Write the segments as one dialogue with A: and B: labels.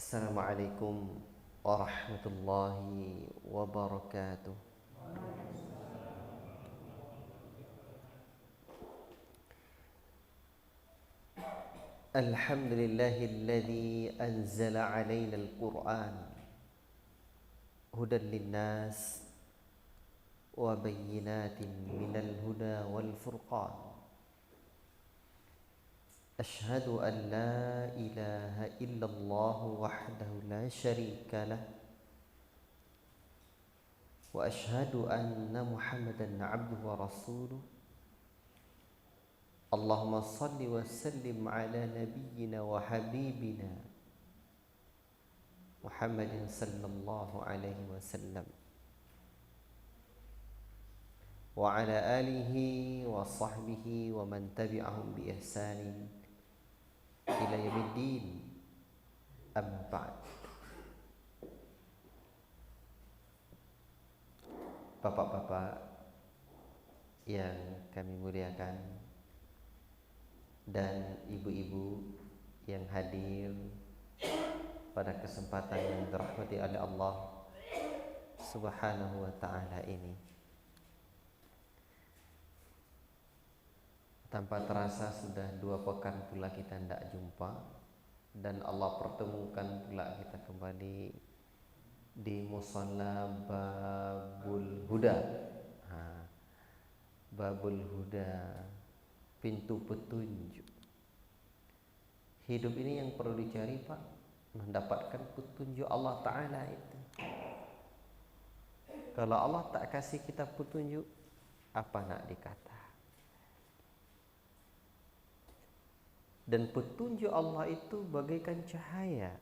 A: Assalamualaikum warahmatullahi wabarakatuh. Alhamdulillahilladzi anzala 'alaina al-Qur'an hudan linnas wa bayyinatin minal huda wal furqan. Ashhadu an la ilaha illallah wahdahu la syarika lah wa ashhadu anna Muhammadan 'abduhu wa rasuluh. Allahumma salli wa sallim ala nabiyyina wa habibina Muhammadin sallallahu alaihi wasallam wa ala alihi wa sahbihi wa man tabi'ahum bi ihsanin ila yaumiddin. Amma ba'd. Bapak-bapak yang kami muliakan dan ibu-ibu yang hadir pada kesempatan yang dirahmati oleh Allah Subhanahu wa ta'ala ini, tanpa terasa sudah 2 pekan pula kita tidak jumpa, dan Allah pertemukan pula kita kembali di Musalla Babul Huda. Babul Huda, pintu petunjuk. Hidup ini yang perlu dicari, Pak, mendapatkan petunjuk Allah Ta'ala itu. Kalau Allah tak kasih kita petunjuk, apa nak dikata? Dan petunjuk Allah itu bagaikan cahaya.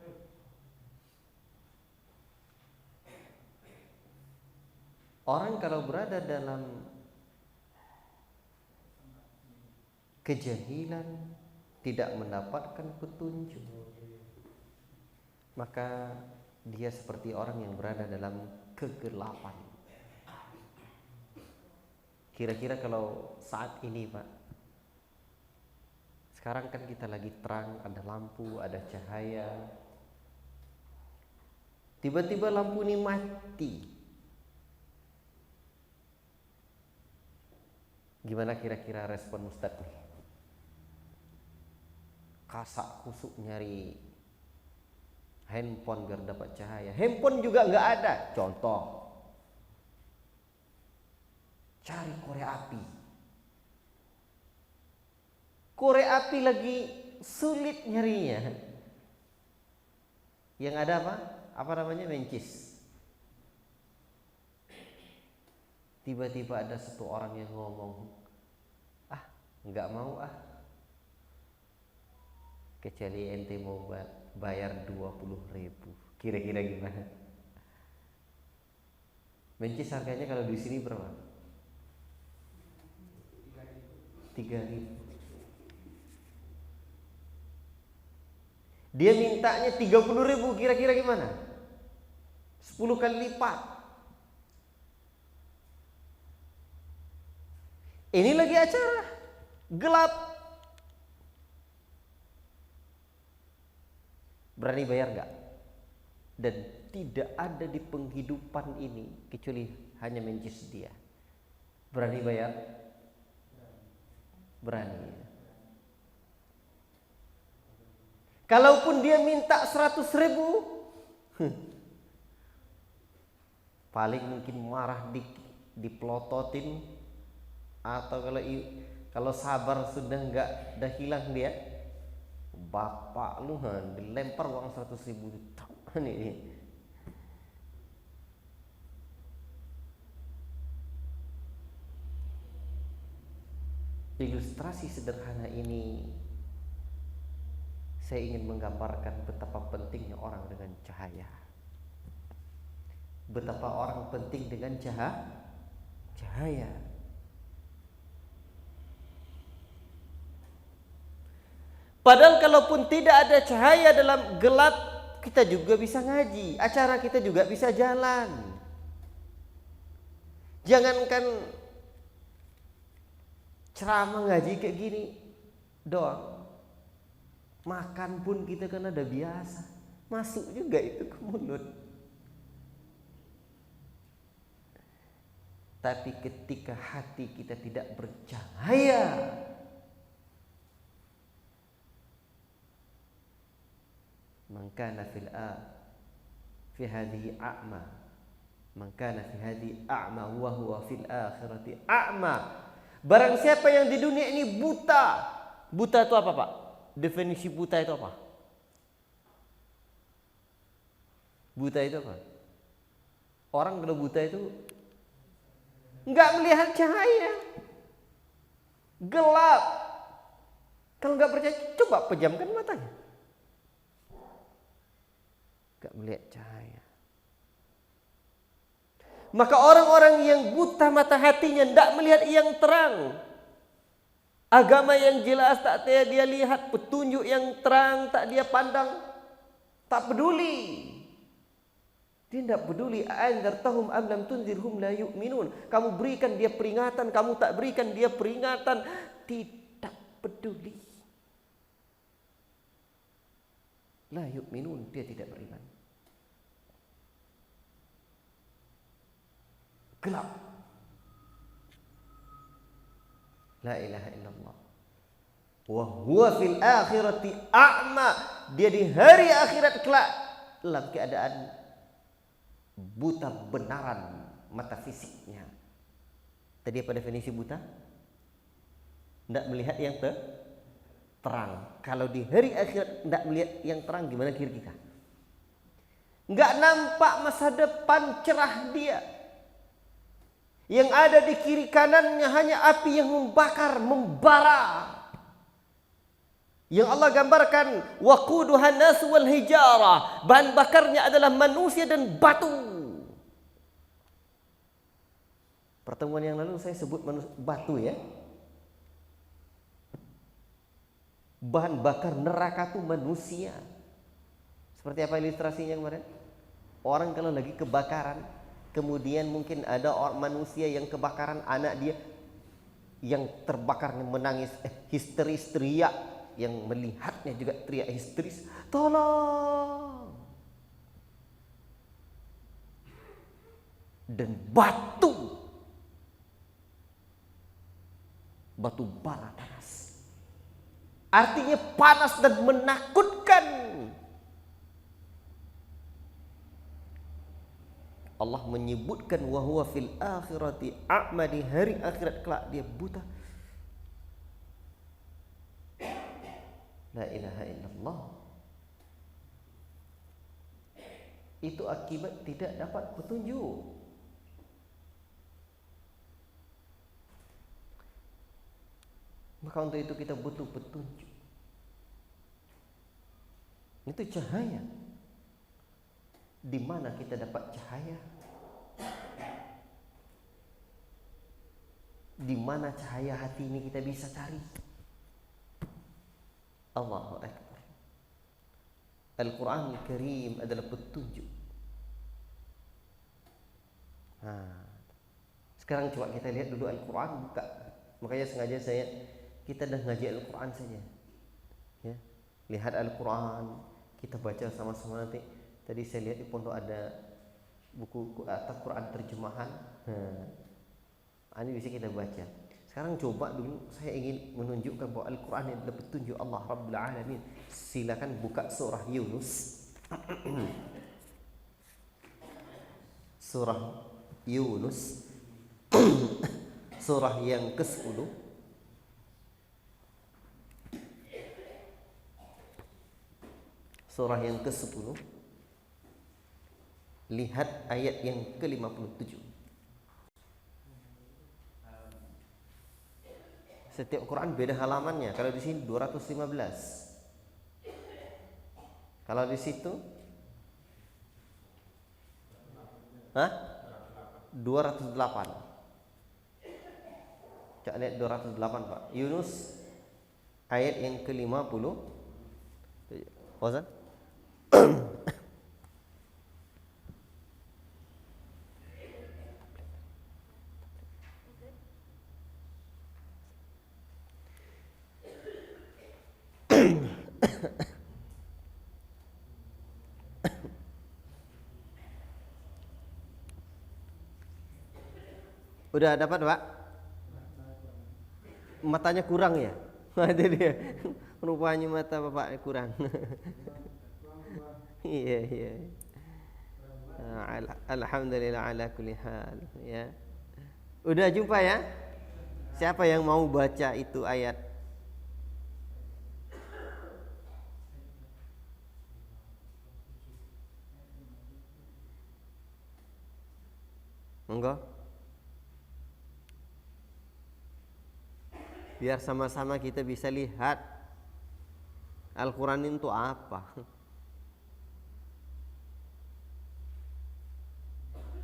A: Orang kalau berada dalam kejahilan, tidak mendapatkan petunjuk, maka dia seperti orang yang berada dalam kegelapan. Kira-kira kalau saat ini, Pak, sekarang kan kita lagi terang, ada lampu, ada cahaya. Tiba-tiba lampu ini mati. Gimana kira-kira respon Ustadz nih? Kasak kusuk nyari handphone biar dapat cahaya. Handphone juga nggak ada. Contoh, cari korek api. Korek api lagi sulit nyarinya. Yang ada apa? Apa namanya? Mencis. Tiba-tiba ada satu orang yang ngomong, nggak mau kecuali ente mau bayar 20.000. Kira-kira gimana? Mencis harganya kalau di sini berapa? 3.000. Dia mintanya 30.000, kira-kira gimana? 10 kali lipat. Ini lagi acara gelap. Berani bayar gak? Dan tidak ada di penghidupan ini kecuali hanya mencis dia. Berani bayar? Berani. Kalaupun dia minta 100.000, paling mungkin marah dipelototin, atau kalau sabar sudah dah hilang dia, bapak lu dilempar uang 100.000. Nih. Ilustrasi sederhana ini saya ingin menggambarkan betapa pentingnya orang dengan cahaya. Betapa orang penting dengan cahaya. Padahal kalaupun tidak ada cahaya dalam gelap, kita juga bisa ngaji, acara kita juga bisa jalan. Jangankan ceramah ngaji kayak gini doang, makan pun kita kan ada biasa. masuk juga itu ke mulut. Tapi ketika hati kita tidak bercahaya, man kana fi hadhihi a'ma, man kana fi hadhihi a'ma wa huwa fil akhirati a'ma. Barang siapa yang di dunia ini buta. Buta itu apa, Pak? Definisi buta itu apa? Buta itu apa? Orang kalau buta itu nggak melihat cahaya, gelap. Kalau nggak percaya, coba pejamkan matanya. Nggak melihat cahaya. Maka orang-orang yang buta mata hatinya tidak melihat yang terang. Agama yang jelas tak dia lihat, petunjuk yang terang tak dia pandang, tak peduli. Dia tidak peduli. Anzartahum am lam tunzirhum la yu'minun. Kamu berikan dia peringatan, kamu tak berikan dia peringatan, tidak peduli. La yu'minun, dia tidak beriman. Gelap. La ilaha illallah. Wa huwa fil akhirati a'ma. Dia di hari akhirat kelak dalam keadaan buta benaran mata fisiknya. Tadi apa definisi buta? Tidak melihat yang terang. Kalau di hari akhirat tidak melihat yang terang, gimana kira kita? Nggak nampak masa depan cerah dia. Yang ada di kiri kanannya hanya api yang membakar, membara. Yang Allah gambarkan, waquduhan nas wal hijarah, bahan bakarnya adalah manusia dan batu. Pertemuan yang lalu saya sebut batu ya. Bahan bakar neraka itu manusia. Seperti apa ilustrasinya kemarin? Orang kalau lagi kebakaran, kemudian mungkin ada orang manusia yang kebakaran, anak dia yang terbakar menangis histeris teriak, yang melihatnya juga teriak histeris, tolong. Dan batu bara panas, artinya panas dan menakutkan. Allah menyebutkan wa huwa fil akhirati a'ma, di hari akhirat kelak dia buta. La ilaha illallah. Itu akibat tidak dapat petunjuk. Maka untuk itu kita butuh petunjuk. Itu cahaya. Di mana kita dapat cahaya? Di mana cahaya hati ini kita bisa cari? Allahu Akbar. Al-Quran Al-Karim adalah petunjuk. Sekarang coba kita lihat dulu Al-Quran, buka. Makanya sengaja kita dah ngaji Al-Quran saja ya. Lihat Al-Quran, kita baca sama-sama nanti. Tadi saya lihat di pondok ada buku Quran terjemahan. Ini bisa kita baca. Sekarang coba dulu, saya ingin menunjukkan bahwa Al-Quran adalah petunjuk Allah Rabbul Alamin. Silakan buka surah Yunus. Surah Yunus. Surah yang ke-10. Surah yang ke-10. Lihat ayat yang ke-57. Setiap Quran beda halamannya. Kalau di sini 215. Kalau di situ 208. Coba lihat 208, Pak. Yunus ayat yang ke-50. Wazan? Udah dapat, Pak? Matanya kurang ya? Jadi rupanya mata Bapak kurang. Iya, iya. Alhamdulillah ala kulli hal ya. Udah jumpa ya? Siapa yang mau baca itu ayat? Monggo. Biar sama-sama kita bisa lihat Al-Quran itu apa.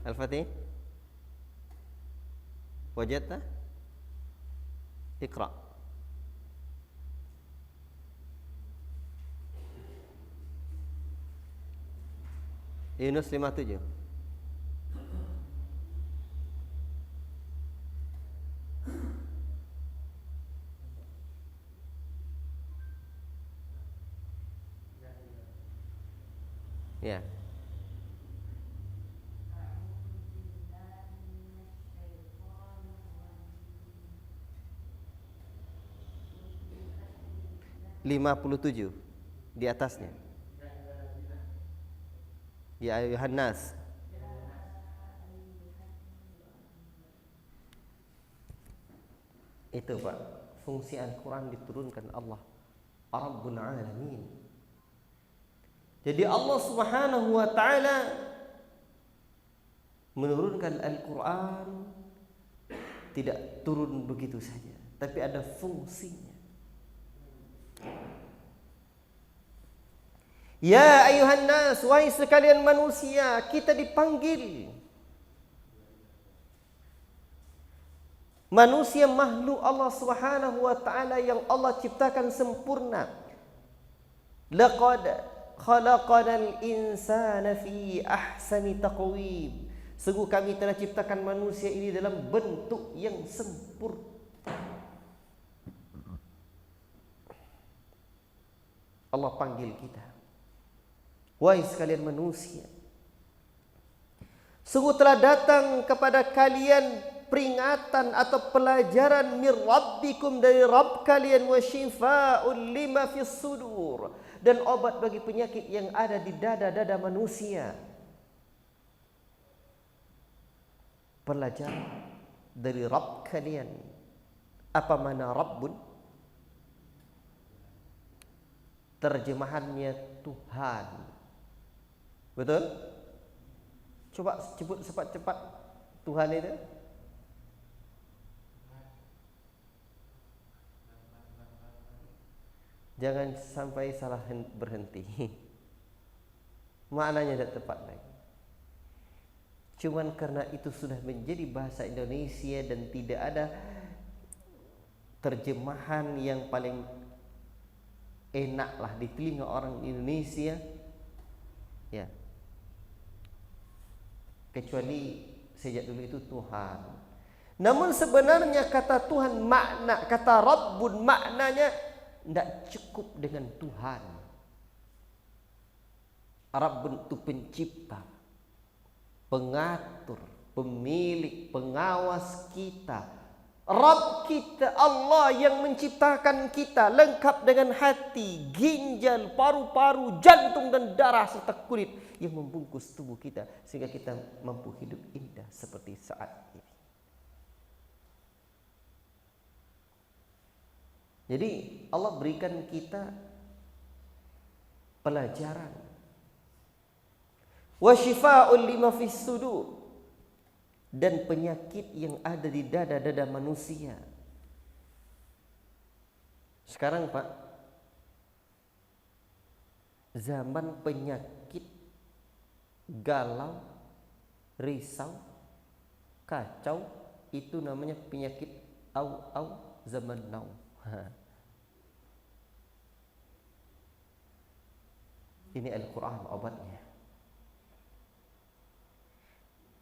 A: Al-Fatih. Wajadta? Iqra. Yunus 57. Ya. Lima puluh tujuh di atasnya. Ya ayuhan nas. Itu Pak, fungsi Al-Quran diturunkan Allah Rabbul Alamin. Jadi Allah Subhanahu wa ta'ala menurunkan Al-Quran tidak turun begitu saja, tapi ada fungsinya. Ya ayuhan nas, wahai sekalian manusia, kita dipanggil. Manusia makhluk Allah Subhanahu wa ta'ala yang Allah ciptakan sempurna. Laqad khalaqanal insana fi ahsani taqwim. Sungguh kami telah ciptakan manusia ini dalam bentuk yang sempurna. Allah panggil kita. Wahai sekalian manusia, sungguh telah datang kepada kalian peringatan atau pelajaran min rabbikum, dari Rabb kalian, wa shifa'un lima fis sudur, dan obat bagi penyakit yang ada di dada-dada manusia. Pelajaran dari Rabb kalian. Apa mana Rabbun? Terjemahannya Tuhan. Betul? Coba sebut cepat-cepat Tuhan itu. Jangan sampai salah berhenti. Maknanya tidak tepat lagi. Cuman karena itu sudah menjadi bahasa Indonesia dan tidak ada terjemahan yang paling enaklah di telinga orang Indonesia, ya, kecuali sejak dulu itu Tuhan. Namun sebenarnya kata Tuhan, makna kata Rabbun, maknanya tidak cukup dengan Tuhan. Rabbun itu pencipta, pengatur, pemilik, pengawas kita. Rabb kita Allah yang menciptakan kita lengkap dengan hati, ginjal, paru-paru, jantung dan darah serta kulit yang membungkus tubuh kita sehingga kita mampu hidup indah seperti saat ini. Jadi Allah berikan kita pelajaran. Wa shifa'un lima fis sudur, dan penyakit yang ada di dada-dada manusia. Sekarang Pak, zaman penyakit, galau, risau, kacau, itu namanya penyakit au zaman now. Ini Al-Quran obatnya.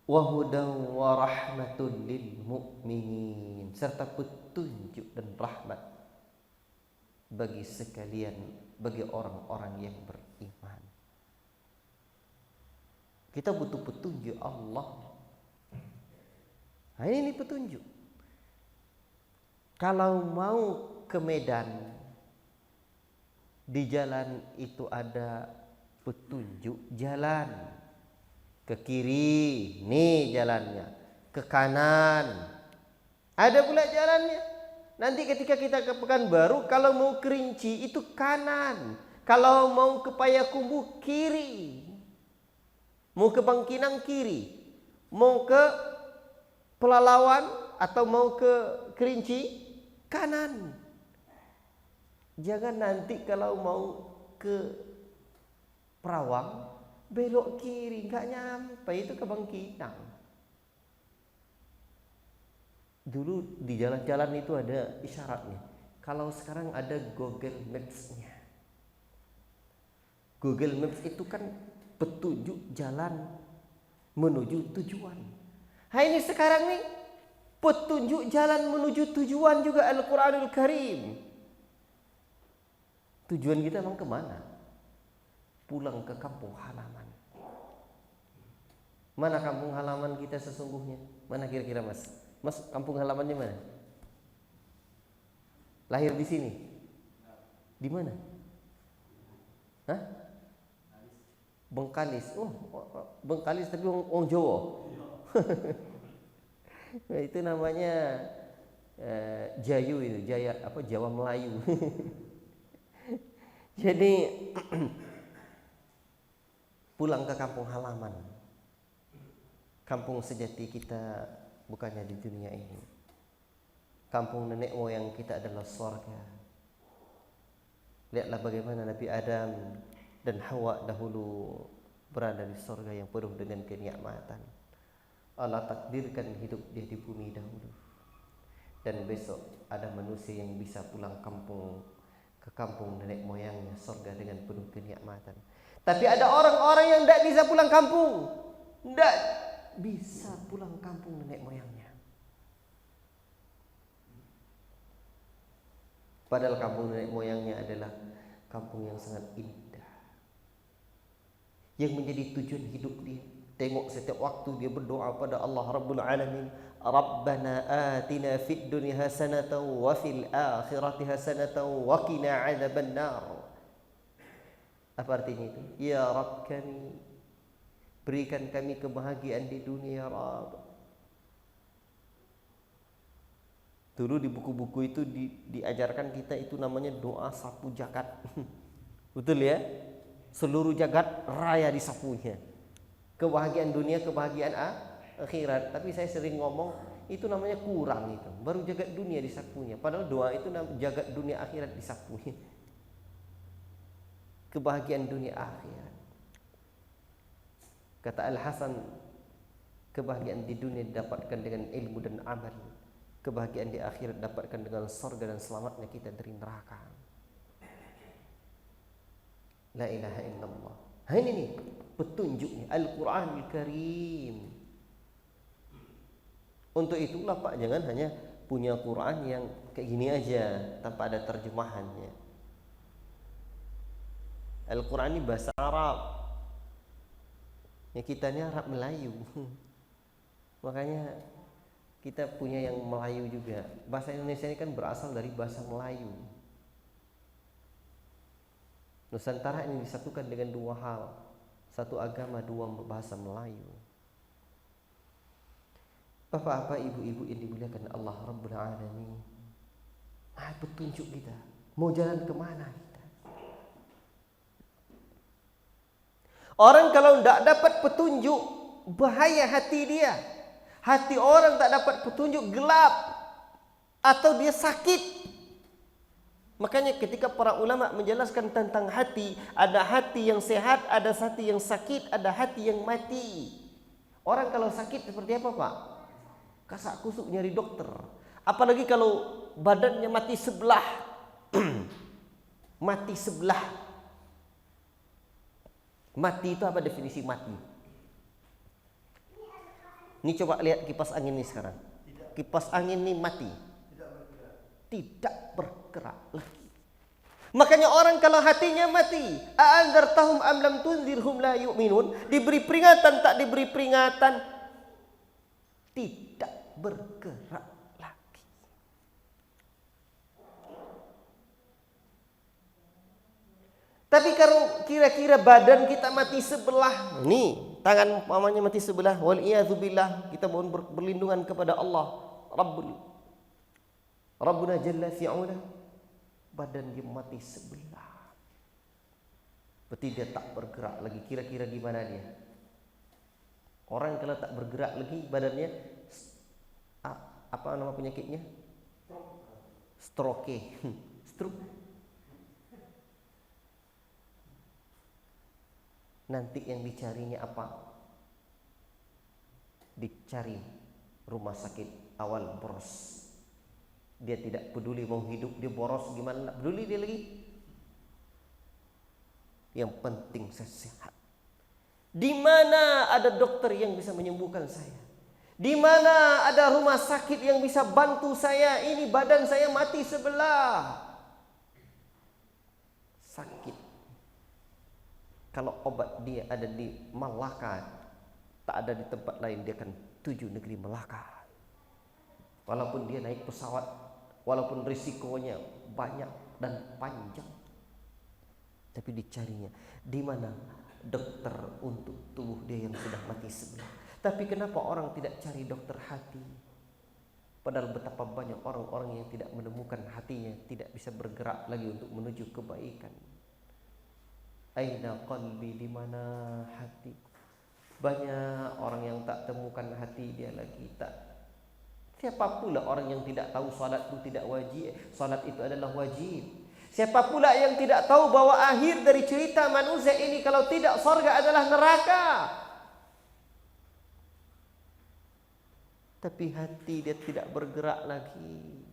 A: Wa hudan wa rahmatun lil mu'minin, serta petunjuk dan rahmat bagi sekalian, bagi orang-orang yang beriman. Kita butuh petunjuk Allah. Nah, ini petunjuk. Kalau mau ke Medan, di jalan itu ada petunjuk jalan. Ke kiri, nih jalannya. Ke kanan, ada pula jalannya. Nanti ketika kita ke Pekanbaru, kalau mau Kerinci itu kanan. Kalau mau ke Payakumbuh, kiri. Mau ke Bangkinang, kiri. Mau ke Pelalawan atau mau ke Kerinci, kanan. Jangan nanti kalau mau ke Perawang, belok kiri, nggak nyampe, itu ke Bangkinang. Dulu di jalan-jalan itu ada isyaratnya. Kalau sekarang ada Google Maps-nya. Google Maps itu kan petunjuk jalan menuju tujuan. Nah, ini sekarang nih petunjuk jalan menuju tujuan juga Al-Quranul Karim. Tujuan kita emang kemana? Pulang ke kampung halaman. Mana kampung halaman kita sesungguhnya? Mana kira-kira Mas? Mas, kampung halamannya mana? Lahir di sini? Di mana? Hah? Bengkalis. Oh, Bengkalis tapi orang Jawa. Nah, itu namanya Jayu itu, Jaya apa Jawa Melayu. Jadi pulang ke kampung halaman. Kampung sejati kita bukannya di dunia ini. Kampung nenek moyang kita adalah surga. Lihatlah bagaimana Nabi Adam dan Hawa dahulu berada di surga yang penuh dengan kenikmatan. Allah takdirkan hidup dia di bumi dahulu. Dan besok ada manusia yang bisa pulang kampung ke kampung nenek moyangnya, surga dengan penuh kenikmatan. Tapi ada orang-orang yang tidak bisa pulang kampung. Tidak bisa pulang kampung nenek moyangnya. Padahal kampung nenek moyangnya adalah kampung yang sangat indah, yang menjadi tujuan hidup dia. Tengok setiap waktu dia berdoa pada Allah Rabbul Alamin, Rabbana atina fid dunya hasanatan wa fil akhirati hasanatan wa qina adzabannar. Apa artinya itu? Ya Rabb kami, berikan kami kebahagiaan di dunia ya Rabb. Dulu di buku-buku itu diajarkan kita itu namanya doa sapu jagat. Betul ya? Seluruh jagat raya disapunya. Kebahagiaan dunia, kebahagiaan akhirat. Tapi saya sering ngomong itu namanya kurang itu. Baru jagat dunia disapunya. Padahal doa itu jagat dunia akhirat disapunya. Kebahagiaan dunia akhirat. Kata Al-Hasan, kebahagiaan di dunia didapatkan dengan ilmu dan amal. Kebahagiaan di akhirat dapatkan dengan surga dan selamatnya kita dari neraka. La ilaha illallah. Nah, ini nih petunjuknya Al-Quranul Karim. Untuk itulah Pak, jangan hanya punya Quran yang kayak gini aja tanpa ada terjemahannya. Al-Quran ini bahasa Arab. Ya, kita ini Arab Melayu. Makanya kita punya yang Melayu juga. Bahasa Indonesia ini kan berasal dari bahasa Melayu. Nusantara ini disatukan dengan dua hal. Satu agama, dua bahasa Melayu. Bapak-bapak, ibu-ibu yang dimuliakan Allah Rabbul Alamin. Nah, petunjuk kita. Mau jalan kemana kita? Orang kalau tidak dapat petunjuk, bahaya hati dia. Hati orang tak dapat petunjuk, gelap. Atau dia sakit. Makanya ketika para ulama menjelaskan tentang hati, ada hati yang sehat, ada hati yang sakit, ada hati yang mati. Orang kalau sakit seperti apa Pak? Kasak kusuk nyari dokter. Apalagi kalau badannya mati sebelah. Mati sebelah. Mati itu apa definisi mati? Ini coba lihat kipas angin ini sekarang. Kipas angin ini mati. Tidak bergerak lagi. Makanya orang kalau hatinya mati, a'anzartahum am lam tunzirhum la yu'minun, diberi peringatan tak diberi peringatan, tidak bergerak lagi. Tapi kalau kira-kira badan kita mati sebelah, nih tangan mamanya mati sebelah, wal iyadzubillah, kita mohon berlindungan kepada Allah, Rabbuna jalla fi'ula, badan dia mati sebelah. Berarti dia tak bergerak lagi. Kira-kira gimana dia? Orang kalau tak bergerak lagi badannya, apa nama penyakitnya? Stroke. Stroke. Nanti yang dicarinya apa? Dicari rumah sakit awal boros. Dia tidak peduli mau hidup, dia boros gimana, tak peduli dia lagi. Yang penting saya sehat. Di mana ada dokter yang bisa menyembuhkan saya? Di mana ada rumah sakit yang bisa bantu saya? Ini badan saya mati sebelah. Sakit. Kalau obat dia ada di Malaka, tak ada di tempat lain, dia akan tuju negeri Malaka. Walaupun dia naik pesawat, walaupun risikonya banyak dan panjang, tapi dicarinya di mana dokter untuk tubuh dia yang sudah mati sebelah. Tapi kenapa orang tidak cari dokter hati? Padahal betapa banyak orang-orang yang tidak menemukan hatinya, tidak bisa bergerak lagi untuk menuju kebaikan. Aina qalbi, di mana hati? Banyak orang yang tak temukan hati dia lagi. Siapa pula orang yang tidak tahu salat itu tidak wajib? Salat itu adalah wajib. Siapa pula yang tidak tahu bahwa akhir dari cerita manusia ini kalau tidak surga adalah neraka? Tapi hati dia tidak bergerak lagi.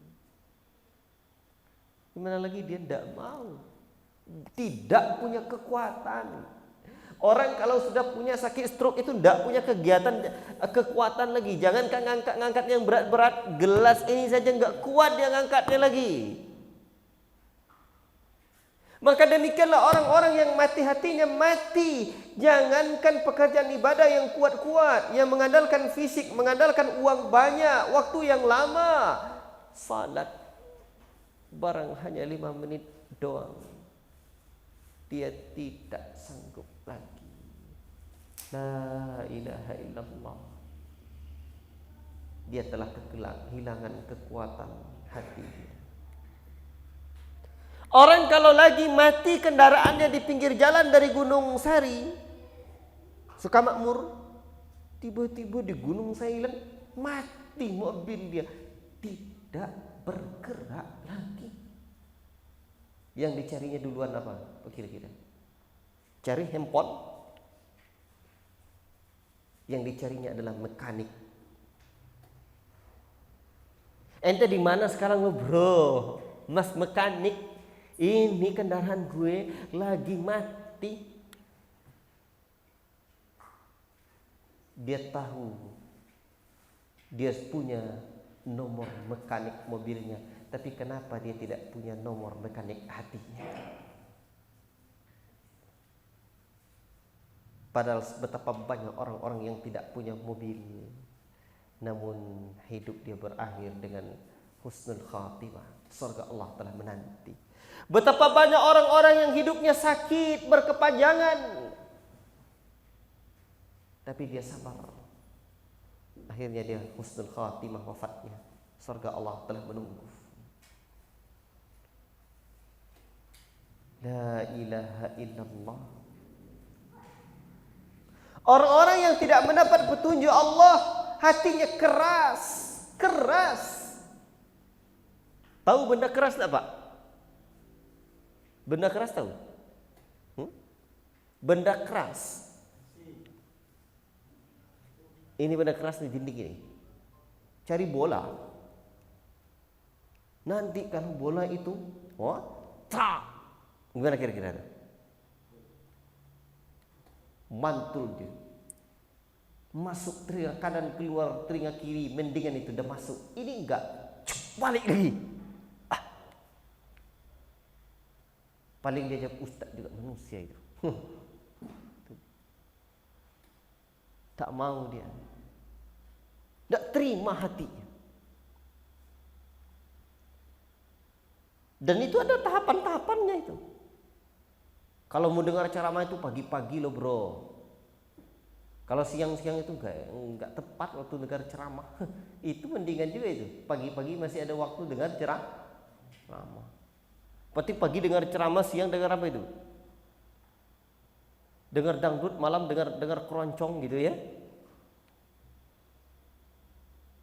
A: Gimana lagi dia tidak mau? Tidak punya kekuatan. Orang kalau sudah punya sakit stroke itu tidak punya kekuatan lagi. Jangankan ngangkat yang berat-berat, gelas ini saja nggak kuat dia ngangkatnya lagi. Maka demikianlah orang-orang yang mati hatinya mati. Jangankan pekerjaan ibadah yang kuat-kuat, yang mengandalkan fisik, mengandalkan uang banyak, waktu yang lama, salat barang hanya 5 menit doang, dia tidak sanggup lagi. La ilaha illallah. Dia telah kehilangan kekuatan hati dia. Orang kalau lagi mati kendaraannya di pinggir jalan dari Gunung Sari, Sukamakmur, tiba-tiba di Gunung Sailen mati mobil dia, tidak bergerak lagi. Yang dicarinya duluan apa? Kira-kira cari handphone. Yang dicarinya adalah mekanik. Ente di mana sekarang lo bro? Mas mekanik, ini kendaraan gue lagi mati. Dia tahu, dia punya nomor mekanik mobilnya, tapi kenapa dia tidak punya nomor mekanik hatinya? Padahal betapa banyak orang-orang yang tidak punya mobil, namun hidup dia berakhir dengan husnul khatimah. Surga Allah telah menanti. Betapa banyak orang-orang yang hidupnya sakit berkepanjangan, tapi dia sabar. Akhirnya dia husnul khatimah wafatnya. Surga Allah telah menunggu. La ilaha illallah. Orang-orang yang tidak mendapat petunjuk Allah, hatinya keras, keras. Tahu benda keras tak Pak? Benda keras tahu? Benda keras. Ini benda keras di dinding ini. Cari bola. Nanti kalau bola itu, tak. Gimana kira-kira? Mantul dia. Masuk telinga kanan, keluar telinga kiri, mendingan itu udah masuk. Ini enggak, balik lagi. Paling dia jawab, ustaz juga manusia itu. Tak mau dia. Tak terima hatinya. Dan itu ada tahapan-tahapannya itu. Kalau mau dengar ceramah itu pagi-pagi loh bro. Kalau siang-siang itu enggak tepat waktu dengar ceramah. Itu mendingan juga itu. Pagi-pagi masih ada waktu dengar ceramah. Berarti pagi dengar ceramah, siang dengar apa itu? Dengar dangdut, malam dengar keroncong gitu ya.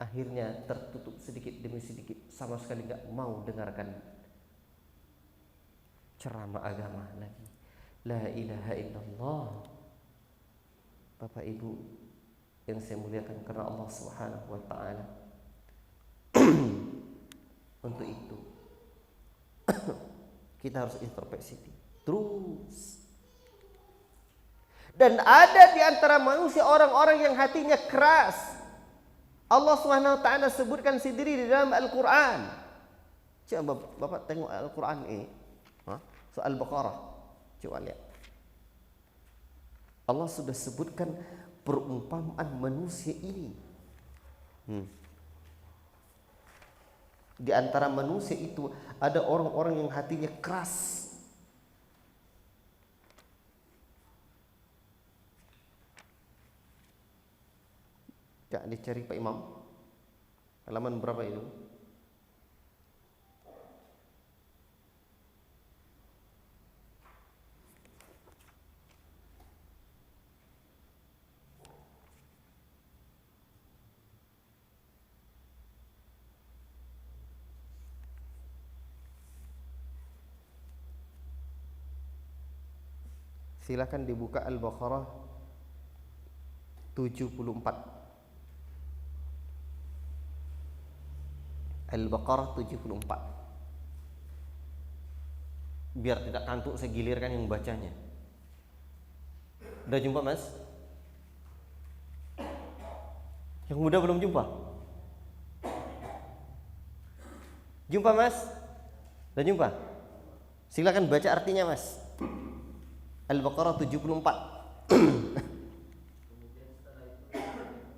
A: Akhirnya tertutup sedikit demi sedikit, sama sekali enggak mau dengarkan ceramah agama lagi. La ilaha illallah. Bapak Ibu yang saya muliakan karena Allah Subhanahu wa taala. Untuk itu kita harus introspeksi terus. Dan ada di antara manusia orang-orang yang hatinya keras. Allah Subhanahu wa taala sebutkan sendiri di dalam Al-Qur'an. Coba Bapak tengok Al-Qur'an ini. Surah Al-Baqarah. Coba lihat. Allah sudah sebutkan perumpamaan manusia ini. Di antara manusia itu ada orang-orang yang hatinya keras. Ya, dicari Pak Imam. Halaman berapa itu? Silakan dibuka Al-Baqarah 74. Al-Baqarah 74. Biar tidak kantuk saya gilirkan yang bacanya. Udah jumpa Mas? Yang muda belum jumpa? Jumpa Mas? Udah jumpa? Silakan baca artinya Mas. Al-Baqarah 74.
B: Kemudian setelah itu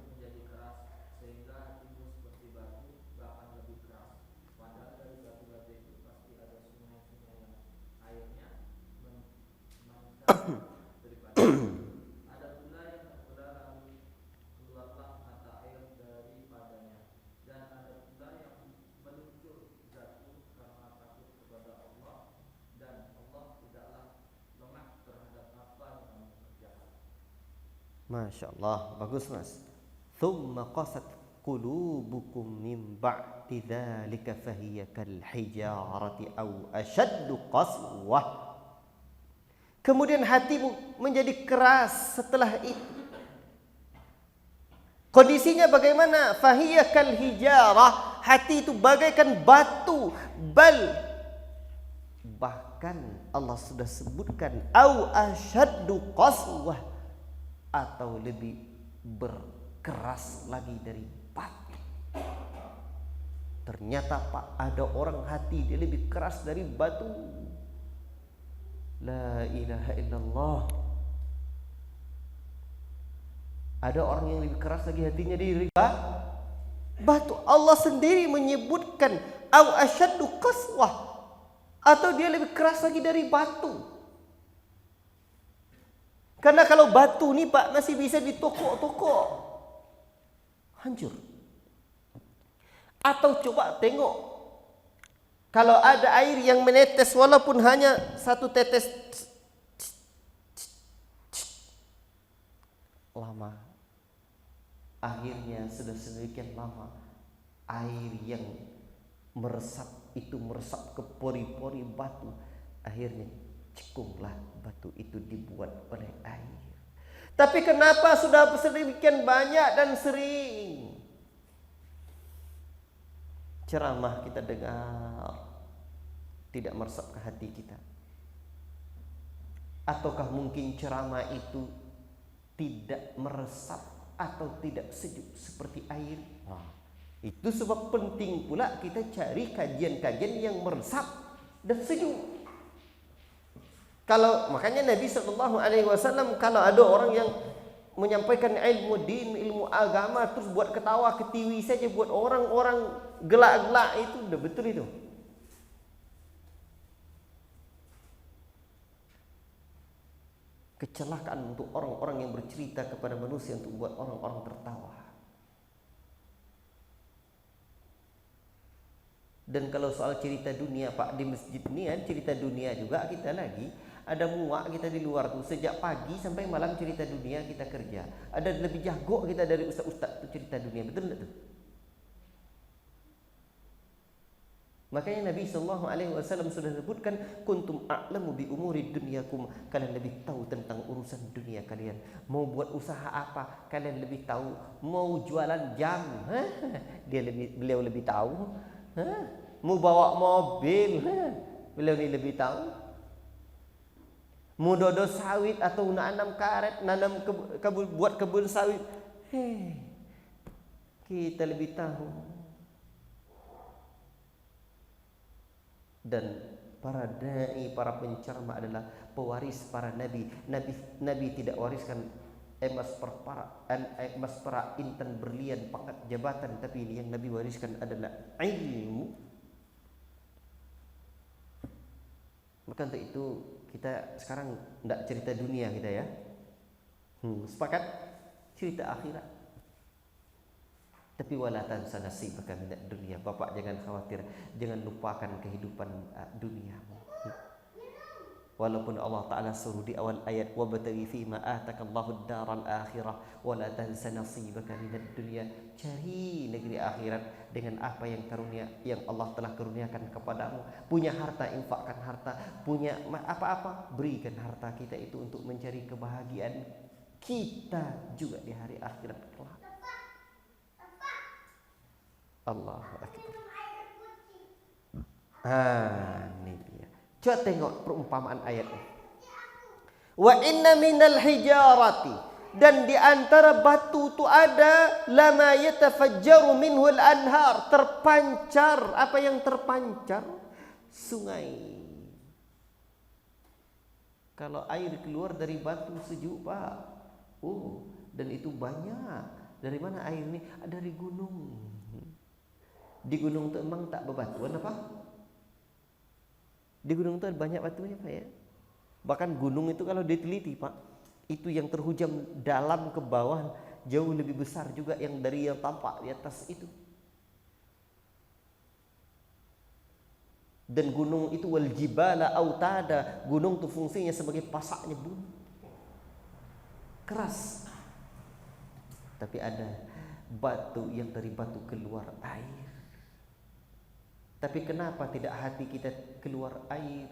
B: menjadi keras sehingga hatimu seperti batu, bahkan lebih keras. Padahal dari batu-batu itu pasti ada sungai-sungai yang airnya mencapai daripada. Ada pula yang tak pula lalu keluarlah mata air daripadanya. Dan ada pula yang meluncur jatuh karena takut kepada Allah, dan Allah tidaklah lemah terhadap apa yang kamu kerjakan.
A: Masya Allah, bagus Mas. Thumma qasat qulubukum min ba'di dzalika fahiya kal hijarati aw ashaddu qaswah. Kemudian hatimu menjadi keras setelah itu. Kondisinya bagaimana? Fahiya kal hijarah, hati itu bagaikan batu. Bahkan Allah sudah sebutkan aw ashaddu qaswah, atau lebih berkeras lagi dari batu. Ternyata Pak, ada orang hati dia lebih keras dari batu. La ilaha illallah. Ada orang yang lebih keras lagi hatinya dari batu. Allah sendiri menyebutkan aw ashaddu qaswah, atau dia lebih keras lagi dari batu. Karena kalau batu nih Pak masih bisa ditokok-tokok, hancur. Atau coba tengok, kalau ada air yang menetes walaupun hanya satu tetes, lama. Akhirnya sudah sedemikian lama air yang meresap itu meresap ke pori-pori batu. Akhirnya cekunglah batu itu dibuat oleh air. Tapi kenapa sudah sedemikian banyak dan sering ceramah kita dengar tidak meresap ke hati kita? Ataukah mungkin ceramah itu tidak meresap atau tidak sejuk seperti air? Itu sebab penting pula kita cari kajian-kajian yang meresap dan sejuk. Kalau makanya Nabi Shallallahu Alaihi Wasallam kalau ada orang yang menyampaikan ilmu din, ilmu agama terus buat ketawa ketiwi saja buat orang-orang gelak-gelak itu udah betul itu. Kecelakaan untuk orang-orang yang bercerita kepada manusia untuk buat orang-orang tertawa. Dan kalau soal cerita dunia Pak di masjid ini kan cerita dunia juga kita lagi ada muak kita di luar tuh sejak pagi sampai malam cerita dunia kita kerja. Ada lebih jago kita dari ustaz-ustaz tuh cerita dunia, betul enggak tuh? Makanya Nabi sallallahu alaihi wasallam sudah sebutkan kuntum a'lamu bi umuri dunyakum, kalian lebih tahu tentang urusan dunia kalian. Mau buat usaha apa kalian lebih tahu. Mau jualan jam, beliau lebih tahu. Mau bawa mobil, beliau ini lebih tahu. Mau dodo sawit atau nanam karet, buat kebun sawit, kita lebih tahu. Dan para dai, para pencerama adalah pewaris para nabi. Nabi tidak wariskan emas perak, intan, berlian, pangkat, jabatan, tapi yang Nabi wariskan adalah ilmu. Maka untuk itu kita sekarang tidak cerita dunia kita ya. Sepakat? Cerita akhirat. Tapi wala tansa nasibaka minad dunya. Bapak jangan khawatir, jangan lupakan kehidupan duniamu. Walaupun Allah Ta'ala suruh di awal ayat wabtaghi fima atakallahu ad-daral akhirah wala tansa nasibaka minad dunya. Cari negeri akhirat dengan apa yang karunia yang Allah telah karuniakan kepadamu. Punya harta, infakkan harta. Punya apa-apa, berikan harta kita itu untuk mencari kebahagiaan kita juga di hari akhirat kelak. Allahu Akbar. Ini dia. Coba tengok perumpamaan ayat ini. Wa inna minal hijarati, dan di antara batu itu ada lama yatafajjaru minhul anhar, terpancar. Apa yang terpancar? Sungai. Kalau air keluar dari batu sejuk Pak, dan itu banyak. Dari mana air ini? Dari gunung. Di gunung itu emang tak berbatuan apa? Di gunung itu banyak batunya Pak ya. Bahkan gunung itu kalau diteliti Pak, itu yang terhujam dalam ke bawah jauh lebih besar juga yang dari yang tampak di atas itu. Dan gunung itu wal jibala autada, gunung itu fungsinya sebagai pasaknya bumi. Keras. Tapi ada batu yang dari batu keluar air. Tapi kenapa tidak hati kita keluar air?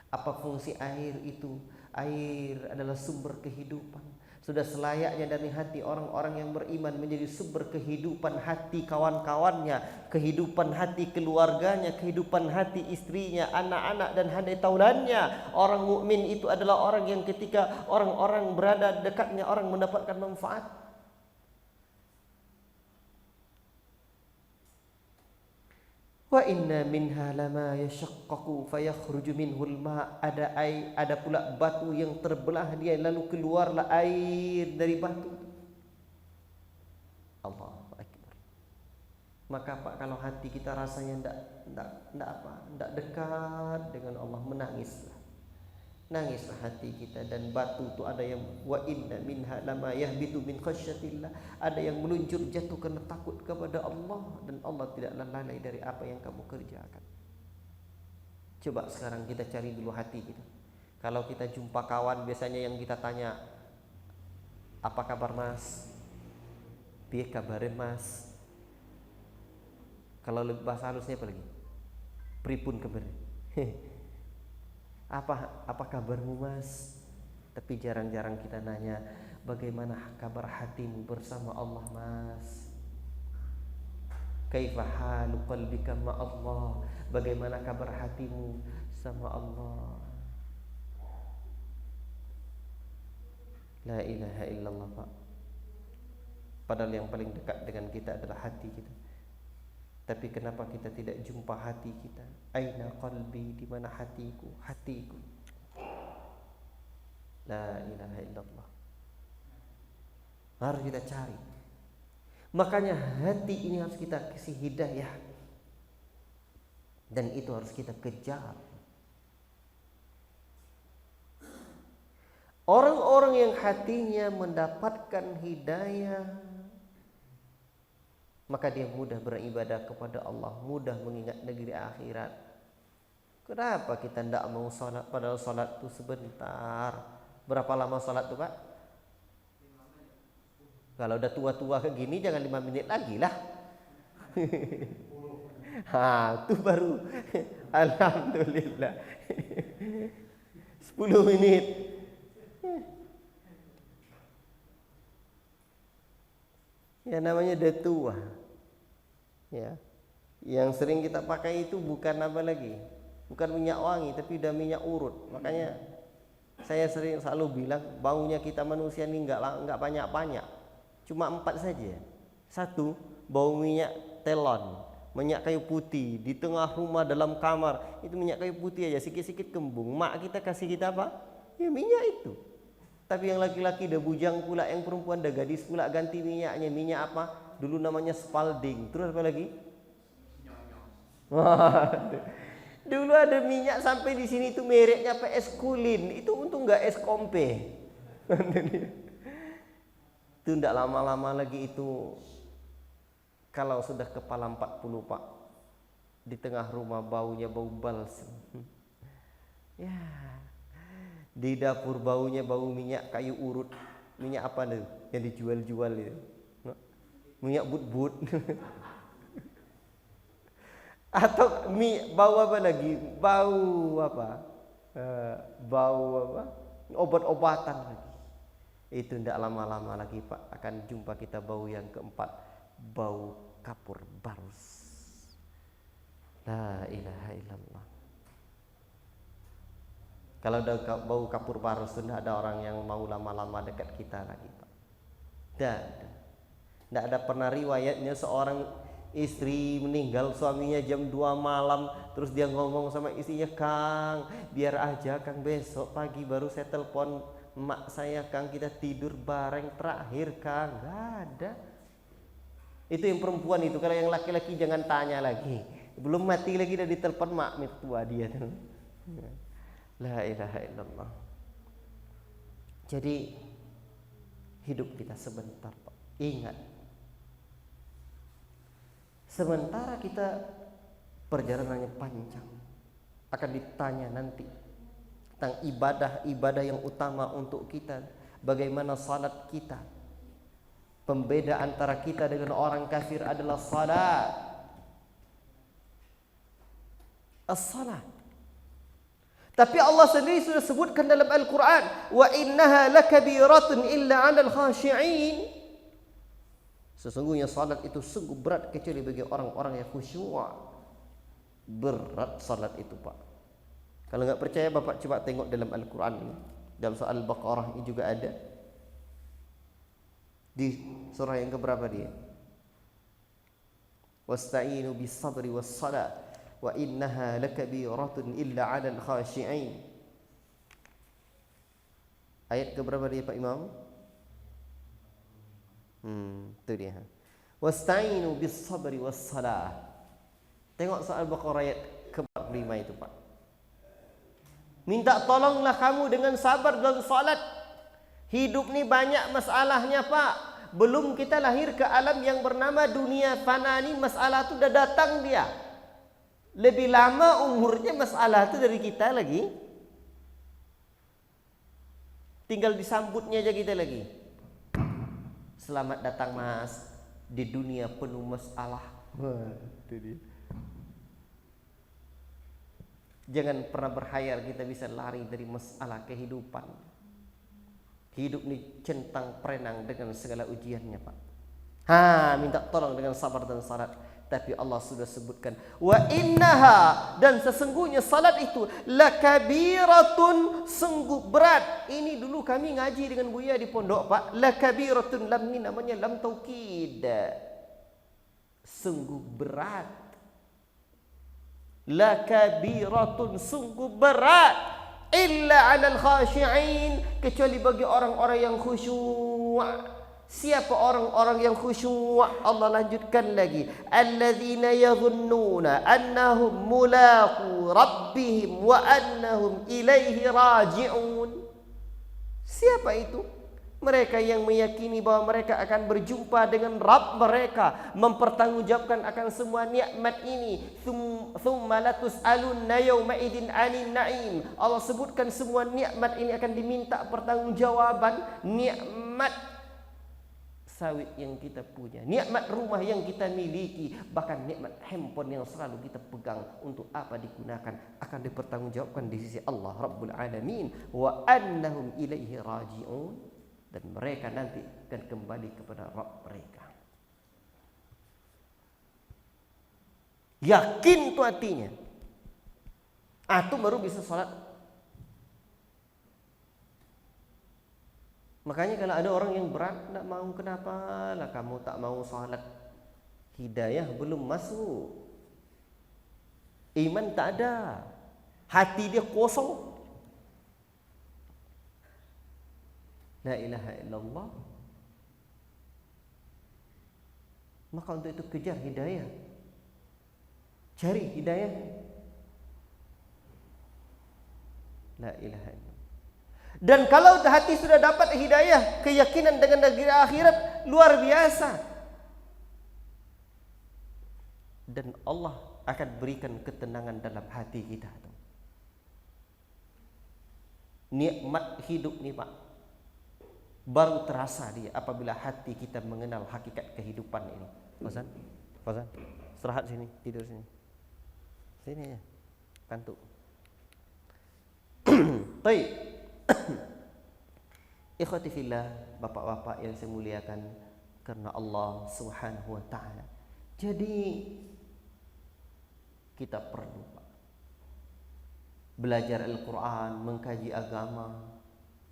A: Apa fungsi air itu? Air adalah sumber kehidupan. Sudah selayaknya dari hati orang-orang yang beriman menjadi sumber kehidupan hati kawan-kawannya, kehidupan hati keluarganya, kehidupan hati istrinya, anak-anak dan handai taulannya. Orang mukmin itu adalah orang yang ketika orang-orang berada dekatnya orang mendapatkan manfaat. Wa inna minha lama yashaqqaqu fayakhruju minhul ma, ada pula batu yang terbelah dia lalu keluarlah air dari batu. Allahu Akbar. Maka Pak kalau hati kita rasanya tidak dekat dengan Allah, nangislah hati kita. Dan batu itu ada yang wa inna minha lama yahbitu min khasyatillah, ada yang meluncur jatuh karena takut kepada Allah, dan Allah tidaklah lalai dari apa yang kamu kerjakan. Coba sekarang kita cari dulu hati kita. Kalau kita jumpa kawan biasanya yang kita tanya, apa kabar Mas? Piye kabare Mas? Kalau lebih bahasa halusnya apa lagi? Pripun kabar? Apa kabarmu Mas? Tapi jarang-jarang kita nanya bagaimana kabar hatimu bersama Allah Mas? Kaifa halu qalbika ma Allah? Bagaimana kabar hatimu sama Allah? La ilaha illallah Pak. Padahal yang paling dekat dengan kita adalah hati kita. Tapi kenapa kita tidak jumpa hati kita? Aina qalbi, di mana hatiku? Hatiku. La ilaha illallah. Harus kita cari. Makanya hati ini harus kita kasih hidayah. Dan itu harus kita kejar. Orang-orang yang hatinya mendapatkan hidayah, maka dia mudah beribadah kepada Allah, mudah mengingat negeri akhirat. Kenapa kita tidak mau sholat? Padahal sholat itu sebentar. Berapa lama sholat tuh Pak? Kalau udah tua-tua kayak gini jangan 5 menit lagi lah. Itu baru alhamdulillah. 10 menit. Ya namanya udah tua. Ya. Yang sering kita pakai itu bukan apa lagi? Bukan minyak wangi tapi udah minyak urut. Makanya saya selalu bilang baunya kita manusia ini enggak banyak-banyak. Cuma 4 saja. 1, bau minyak telon, minyak kayu putih di tengah rumah dalam kamar. Itu minyak kayu putih aja sikit-sikit kembung. Mak kita kasih kita apa? Ya minyak itu. Tapi yang laki-laki udah bujang pula, yang perempuan udah gadis pula ganti minyaknya. Minyak apa? Dulu namanya Spalding. Terus apa lagi? Dulu ada minyak sampai di sini tuh mereknya PS Kulin. Itu untung nggak es kompe. Itu ndak lama-lama lagi itu. Kalau sudah kepala 40 Pak, di tengah rumah baunya bau balsam. Ya, di dapur baunya bau minyak kayu urut. Minyak apa tuh yang dijual-jual itu? Minyak but-but. Atau bau apa lagi? Bau apa? Bau apa? Obat-obatan lagi. Itu tidak lama-lama lagi Pak akan jumpa kita bau yang keempat, bau kapur barus. La ilaha illallah. Kalau udah bau kapur barus tidak ada orang yang mau lama-lama dekat kita lagi Pak. Tidak ada pernah riwayatnya seorang istri meninggal suaminya jam 2 malam, terus dia ngomong sama istrinya, Kang biar aja Kang besok pagi baru saya telepon emak saya Kang, kita tidur bareng terakhir Kang. Gak ada. Itu yang perempuan itu. Kalau yang laki-laki jangan tanya lagi, belum mati lagi udah ditelepon mak mertua dia. La ilaha illallah. Jadi hidup kita sebentar Pak. Ingat, sementara kita perjalanannya panjang, akan ditanya nanti tentang ibadah-ibadah yang utama untuk kita. Bagaimana salat kita? Pembeda antara kita dengan orang kafir adalah salat. As-salat. Tapi Allah sendiri sudah sebutkan dalam Al-Quran, wa innaha lakabiratun illa 'alal khashi'in. Sesungguhnya salat itu sungguh berat kecuali bagi orang-orang yang khusyuk. Berat salat itu Pak. Kalau nggak percaya Bapak coba tengok dalam Al-Quran ini. Dalam surah Al-Baqarah ini juga ada. Di surah yang keberapa dia? Wasta'inu bis sabri was salat wa innaha lakabiratun illa 'alal khashi'in. Ayat keberapa dia Pak Imam? Itu dia. Wasta'inu bis sabri was salat. Tengok surah Al-Baqarah ayat ke-45 itu Pak. Minta tolonglah kamu dengan sabar dan salat. Hidup ni banyak masalahnya Pak. Belum kita lahir ke alam yang bernama dunia fana ni, masalah tu dah datang dia. Lebih lama umurnya masalah tu dari kita lagi. Tinggal disambutnya aja kita lagi. Selamat datang Mas di dunia penuh masalah. Itu dia. Jangan pernah berkhayal kita bisa lari dari masalah kehidupan. Hidup ini centang perenang dengan segala ujiannya Pak. Minta tolong dengan sabar dan salat. Tapi Allah sudah sebutkan, wa innaha, dan sesungguhnya salat itu lakabiratun, sungguh berat. Ini dulu kami ngaji dengan Buya di pondok Pak. Lakabiratun, lam ni namanya lam taukid. Sungguh berat. Lakabiratun, sungguh berat. illa 'alal khashi'in, kecuali bagi orang-orang yang khusyuk. Siapa orang-orang yang khusyuk? Allah lanjutkan lagi, alladzina yadhunnuna annahum mulaqu rabbihim wa annahum ilaihi raji'un. Siapa itu? Mereka yang meyakini bahwa mereka akan berjumpa dengan Rabb mereka, mempertanggungjawabkan akan semua nikmat ini. Tsumma latus'alunna yawma idzin 'anil na'im. Allah sebutkan semua nikmat ini akan diminta pertanggungjawaban. Nikmat sawit yang kita punya, nikmat rumah yang kita miliki, bahkan nikmat handphone yang selalu kita pegang, untuk apa digunakan akan dipertanggungjawabkan di sisi Allah Rabbul Alamin. Wa annahum ilaihi raji'un, dan mereka nanti akan kembali kepada Rabb mereka. Yakin itu artinya. Itu baru bisa salat. Makanya kalau ada orang yang berat, tak mau, kenapa lah kamu tak mau salat? Hidayah belum masuk, iman tak ada, hati dia kosong. La ilaha illallah. Maka untuk itu kejar hidayah, cari hidayah. La ilaha illallah. Dan kalau hati sudah dapat hidayah, keyakinan dengan negeri akhirat luar biasa. Dan Allah akan berikan ketenangan dalam hati kita. Nikmat hidup nih Pak, baru terasa dia apabila hati kita mengenal hakikat kehidupan ini. Fauzan, istirahat sini, tidur sini. Sini ya, kantuk. Baik. Ikhwati fillah, bapak-bapak yang saya muliakan karena Allah Subhanahu wa taala. Jadi kita perlu Pak belajar Al-Qur'an, mengkaji agama.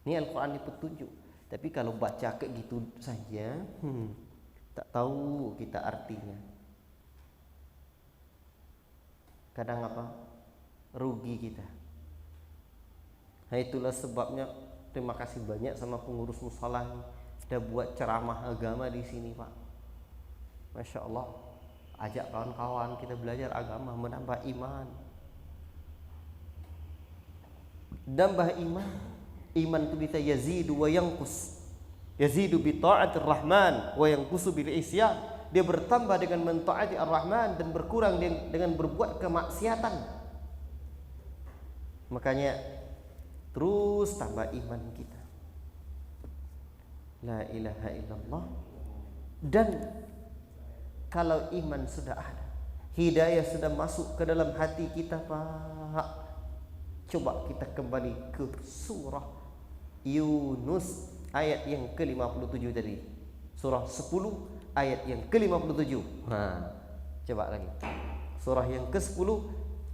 A: Ini Al-Qur'an ini petunjuk. Tapi kalau baca kayak gitu saja, tak tahu kita artinya. Kadang apa? Rugi kita. Nah, itulah sebabnya terima kasih banyak sama pengurus musola sudah buat ceramah agama di sini Pak. Masya Allah, ajak kawan-kawan kita belajar agama, menambah iman. Nambah iman. Iman itu bisa yazidu wa yanqus. Yazidu bi ta'atir rahman wa yanqusu bil isyan. Dia bertambah dengan mentaati ar-Rahman dan berkurang dengan berbuat kemaksiatan. Makanya terus tambah iman kita. La ilaha illallah. Dan kalau iman sudah ada, hidayah sudah masuk ke dalam hati kita Pak, coba kita kembali ke surah Yunus ayat yang ke-57 tadi. Surah 10 ayat yang ke-57. Coba lagi. Surah yang ke-10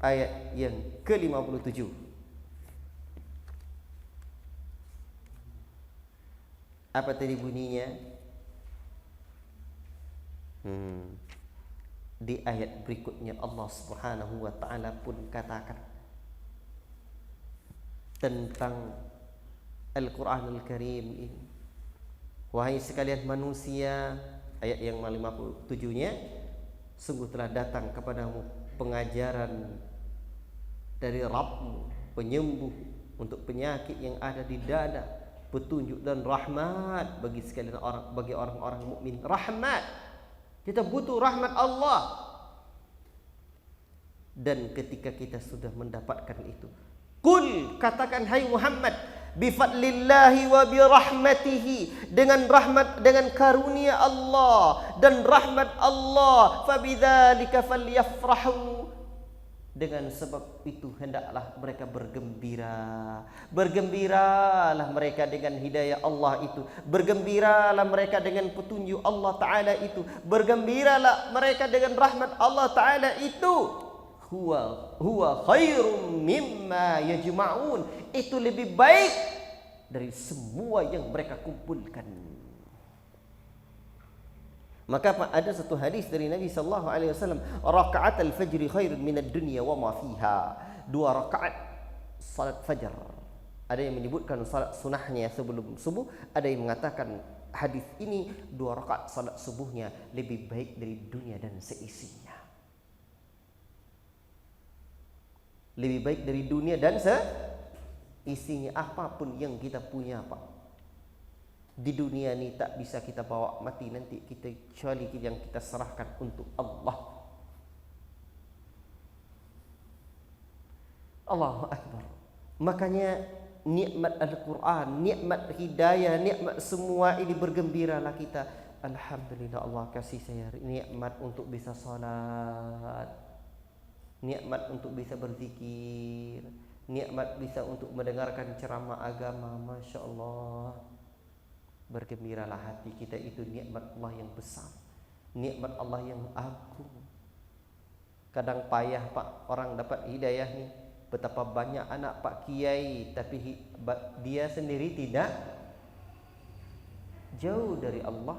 A: ayat yang ke-57. Apa tadi bunyinya? Di ayat berikutnya Allah Subhanahu wa taala pun katakan tentang Al-Qur'anul Karim ini. Wahai sekalian manusia, ayat yang 57-nya, sungguh telah datang kepadamu pengajaran dari Rabbmu, penyembuh untuk penyakit yang ada di dada, petunjuk dan rahmat bagi sekalian orang, bagi orang-orang mukmin. Rahmat, kita butuh rahmat Allah. Dan ketika kita sudah mendapatkan itu, kul, katakan hai Muhammad, bifadlillahi wa birahmatihi, dengan rahmat, dengan karunia Allah dan rahmat Allah, fabidzalika falyafrahu, dengan sebab itu hendaklah mereka bergembira. Bergembiralah mereka dengan hidayah Allah itu. Bergembiralah mereka dengan petunjuk Allah Ta'ala itu. Bergembiralah mereka dengan rahmat Allah Ta'ala itu. Huwa khairum mimma yajma'un. Itu lebih baik dari semua yang mereka kumpulkan. Maka ada satu hadis dari Nabi sallallahu alaihi wasallam, rakaat al-fajr khairun minad dunya wa ma fiha. 2 rakaat salat fajar Ada yang menyebutkan salat sunahnya sebelum subuh, ada yang mengatakan hadis ini 2 rakaat salat subuhnya lebih baik dari dunia dan seisinya. Lebih baik dari dunia dan seisinya. Apapun yang kita punya, Pak, di dunia ini tak bisa kita bawa mati nanti kita, kecuali yang kita serahkan untuk Allah. Allahu Akbar. Makanya nikmat Al-Quran, nikmat hidayah, nikmat semua ini, bergembiralah kita. Alhamdulillah Allah kasih saya nikmat untuk bisa salat, nikmat untuk bisa berzikir, nikmat bisa untuk mendengarkan ceramah agama. Masya Allah. Bergembiralah hati kita, itu nikmat Allah yang besar, nikmat Allah yang agung. Kadang payah, Pak, orang dapat hidayah nih. Betapa banyak anak Pak Kiai, tapi dia sendiri tidak, jauh dari Allah.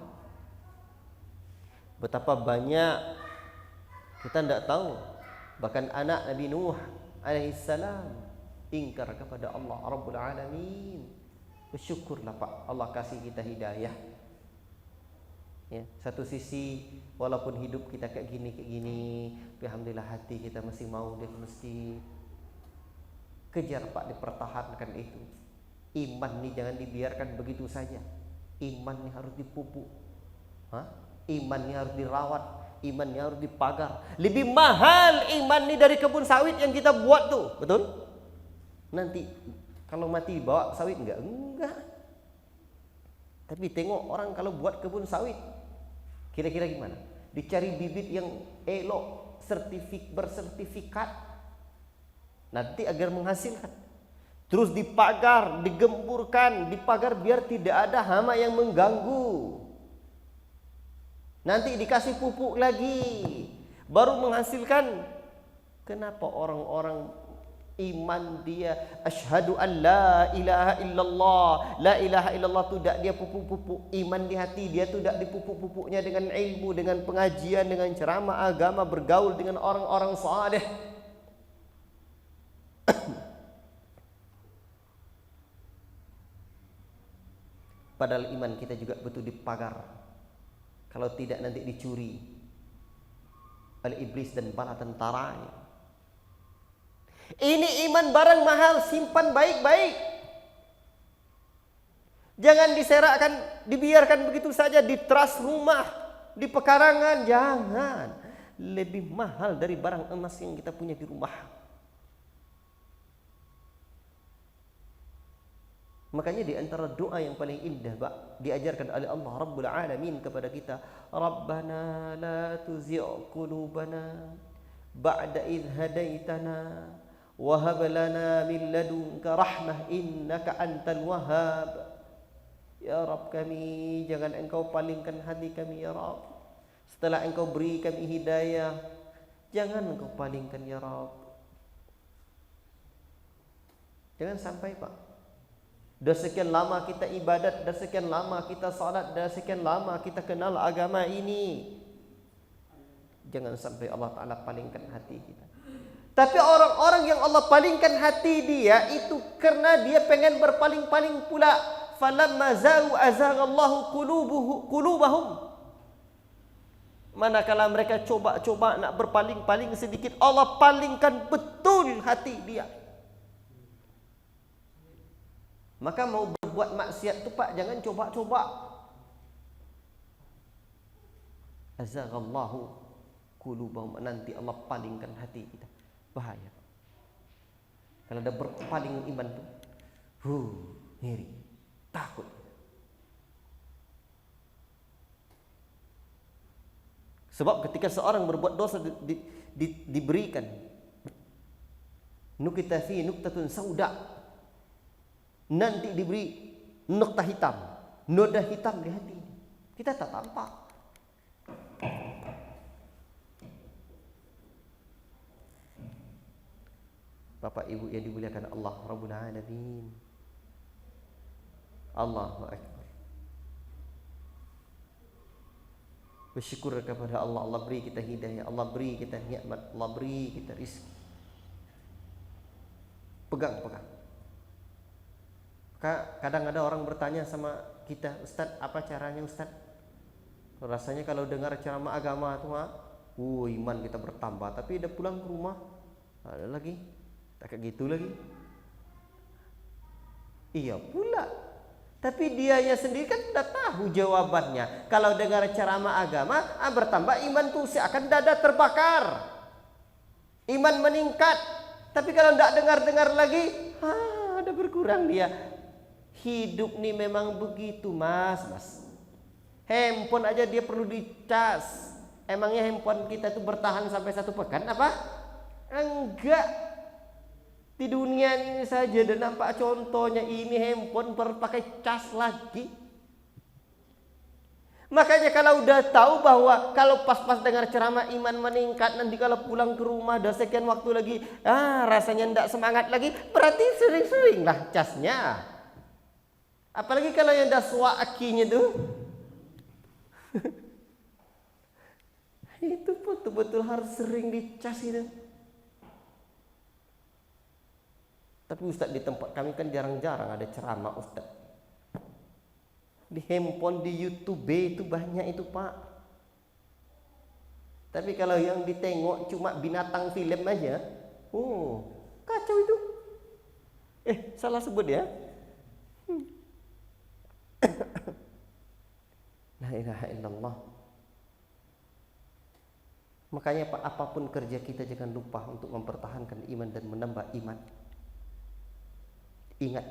A: Betapa banyak kita tidak tahu. Bahkan anak Nabi Nuh alaihissalam ingkar kepada Allah Rabbul Alamin. Bersyukurlah, Pak, Allah kasih kita hidayah. Ya, satu sisi walaupun hidup kita kayak gini, alhamdulillah hati kita masih mau di masjid. Kejar, Pak, dipertahankan itu. Iman nih jangan dibiarkan begitu saja. Iman nih harus dipupuk. Iman nih harus dirawat. Iman nih harus dipagar. Lebih mahal iman nih dari kebun sawit yang kita buat tuh, betul? Nanti kalau mati bawa sawit enggak? Enggak. Tapi tengok orang kalau buat kebun sawit, kira-kira gimana? Dicari bibit yang elok, bersertifikat. Nanti agar menghasilkan, terus dipagar, digemburkan, dipagar biar tidak ada hama yang mengganggu. Nanti dikasih pupuk lagi, baru menghasilkan. Kenapa orang-orang iman dia asyhadu an la ilaha illallah, la ilaha illallah, tidak dia pupuk-pupuk iman di hati dia, tidak dipupuk-pupuknya dengan ilmu, dengan pengajian, dengan ceramah agama, bergaul dengan orang-orang saleh. Padahal iman kita juga betul dipagar. Kalau tidak nanti dicuri oleh iblis dan bala tentaranya. Ini iman barang mahal, simpan baik-baik. Jangan diserakkan, dibiarkan begitu saja di teras rumah, di pekarangan. Jangan. Lebih mahal dari barang emas yang kita punya di rumah. Makanya di antara doa yang paling indah, Pak, diajarkan oleh Allah Rabbul Alamin kepada kita, Rabbana la tuzigh qulubana ba'da idh hadaitana wa hab lana min ladunka rahmah innaka antal wahhab. Ya Rabb kami, jangan Engkau palingkan hati kami ya Rabb. Setelah Engkau beri kami hidayah, jangan Engkau palingkan ya Rabb. Jangan sampai, Pak, dah sekian lama kita ibadat, dah sekian lama kita salat, dah sekian lama kita kenal agama ini, jangan sampai Allah Ta'ala palingkan hati kita. Tapi orang-orang yang Allah palingkan hati dia itu karena dia pengen berpaling-paling pula. Falamma zaghu azaghallahu qulubahum. Manakala mereka coba-coba nak berpaling-paling sedikit, Allah palingkan betul hati dia. Maka mau berbuat maksiat tu, Pak, jangan coba-coba. Azaghallahu qulubahum, nanti Allah palingkan hati kita. Bahaya. Kalau ada berpaling iman tu, ngiri, takut. Sebab ketika seorang berbuat dosa diberikan nukita fi nuktatun sauda, nanti diberi noda hitam di hati. Kita tak tampak. Bapak Ibu yang dimuliakan Allah Rabbul Alamin. Allahu Akbar. Bersyukur kepada Allah. Allah beri kita hidayah, Allah beri kita nikmat, Allah beri kita rizki. Pegang. Kadang ada orang bertanya sama kita, Ustadz, apa caranya Ustadz? Rasanya kalau dengar ceramah agama itu iman kita bertambah, tapi udah pulang ke rumah ada lagi tak kayak gitu lagi. Iya pula, tapi dianya sendiri kan udah tahu jawabannya. Kalau dengar ceramah agama bertambah iman tuh seakan dada terbakar, iman meningkat. Tapi kalau tidak dengar-dengar lagi ada berkurang dia. Hidup nih memang begitu mas. Handphone aja dia perlu dicas. Emangnya handphone kita tuh bertahan sampai 1 pekan apa? Enggak. Di dunia ini saja dan nampak contohnya, ini handphone berpakai cas lagi. Makanya kalau udah tahu bahwa kalau pas-pas dengar ceramah iman meningkat, nanti kalau pulang ke rumah udah sekian waktu lagi rasanya enggak semangat lagi, berarti sering-sering lah casnya. Apalagi kalau yang dah suak akinya tuh itu betul-betul harus sering dicas itu. Tapi Ustadz di tempat kami kan jarang-jarang ada ceramah Ustadz. Di handphone, di YouTube itu banyak itu Pak. Tapi kalau yang ditengok cuma binatang film aja, kacau itu. Salah sebut ya. La ilaha illallah. Makanya Pak, apapun kerja kita jangan lupa untuk mempertahankan iman dan menambah iman. Ingat.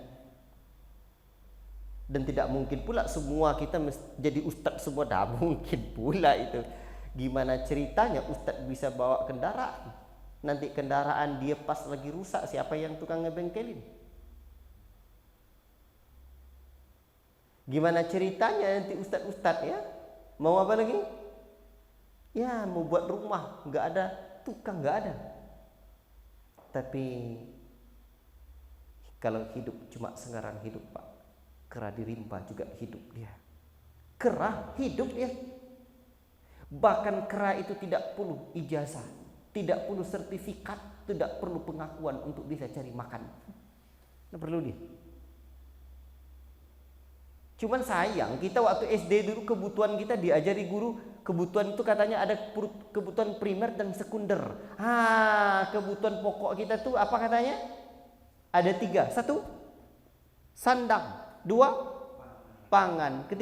A: Dan tidak mungkin pula semua kita jadi ustadz semua, dah mungkin pula itu. Gimana ceritanya ustadz bisa bawa kendaraan, nanti kendaraan dia pas lagi rusak, siapa yang tukang ngebengkelin? Gimana ceritanya nanti ustadz ya mau apa lagi? Ya mau buat rumah, nggak ada tukang, nggak ada. Tapi kalau hidup cuma sekarang hidup Pak, kera dirimpa juga hidup dia. Kera hidup dia. Bahkan kera itu tidak perlu ijazah, tidak perlu sertifikat, tidak perlu pengakuan untuk bisa cari makan. Tidak perlu dia. Cuman sayang kita waktu SD dulu kebutuhan kita diajari guru, kebutuhan itu katanya ada kebutuhan primer dan sekunder. Kebutuhan pokok kita tuh apa katanya? Ada 3. 1, sandang. 2, pangan. 3,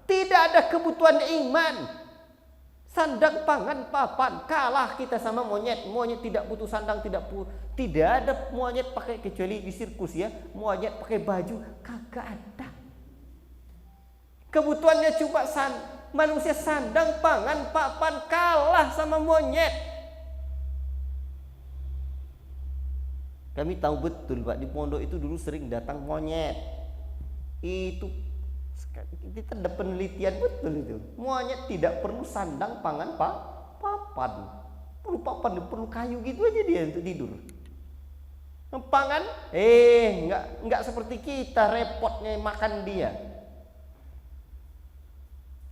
A: tidak ada kebutuhan iman. Sandang, pangan, papan. Kalah kita sama monyet. Monyet tidak butuh sandang, tidak ada monyet pakai, kecuali di sirkus ya. Monyet pakai baju, kagak ada. Kebutuhannya cuma manusia sandang, pangan, papan, kalah sama monyet. Kami tahu betul Pak, di pondok itu dulu sering datang monyet. Itu kita ada penelitian betul itu. Monyet tidak perlu sandang, pangan, papan. Perlu papan, perlu kayu gitu aja dia untuk tidur. Pangan, enggak seperti kita repotnya makan dia.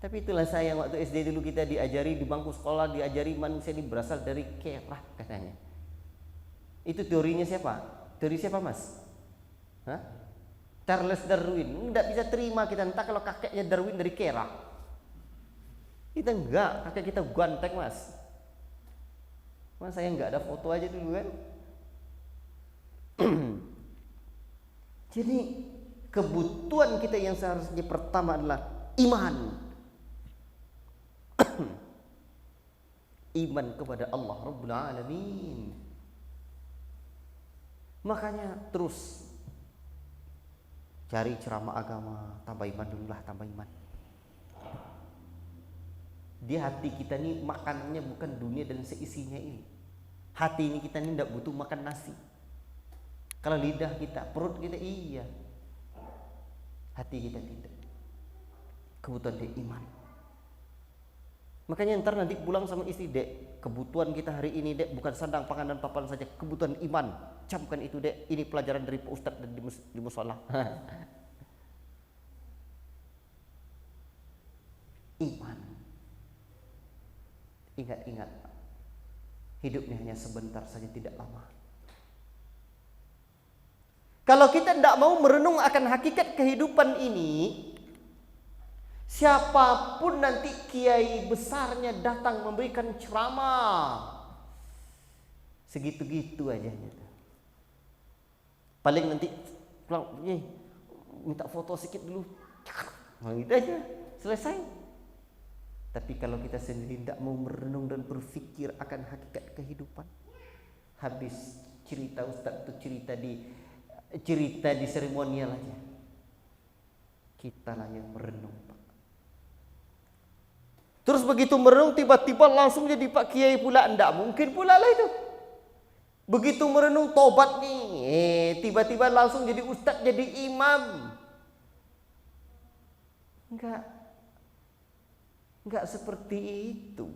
A: Tapi itulah sayang, waktu SD dulu kita diajari di bangku sekolah, diajari manusia ini berasal dari kera katanya. Itu teorinya siapa? Teori siapa Mas? Charles Darwin. Enggak bisa terima kita, entah kalau kakeknya Darwin dari kera. Kita enggak, kakek kita ganteng Mas. Saya enggak ada foto aja dulu kan. Jadi kebutuhan kita yang seharusnya pertama adalah iman. Iman kepada Allah Rabbul Alamin. Makanya terus cari ceramah agama, tambah iman dulu lah, tambah iman. Di hati kita ini makanannya bukan dunia dan seisinya ini. Hati ini kita ini tidak butuh makan nasi. Kalau lidah kita, perut kita iya, hati kita tidak. Kebutuhan dia iman. Makanya ntar nanti pulang sama istri, Dek, kebutuhan kita hari ini Dek bukan sandang, pangan dan papan saja, kebutuhan iman. Camkan itu Dek, ini pelajaran dari Pak Ustadz dan di musola. Iman. Ingat-ingat, hidupnya hanya sebentar saja, tidak lama. Kalau kita tidak mau merenung akan hakikat kehidupan ini, siapapun nanti kiai besarnya datang memberikan ceramah, segitu-gitu aja. Paling nanti pulang, minta foto sedikit dulu, gitu aja, selesai. Tapi kalau kita sendiri tidak mau merenung dan berpikir akan hakikat kehidupan, habis cerita ustaz itu cerita di seremonial aja. Kita lah yang merenung, Pak. Terus begitu merenung tiba-tiba langsung jadi Pak Kiai pula, enggak mungkin pula lah itu. Begitu merenung tobat nih, tiba-tiba langsung jadi ustaz, jadi imam. Enggak seperti itu.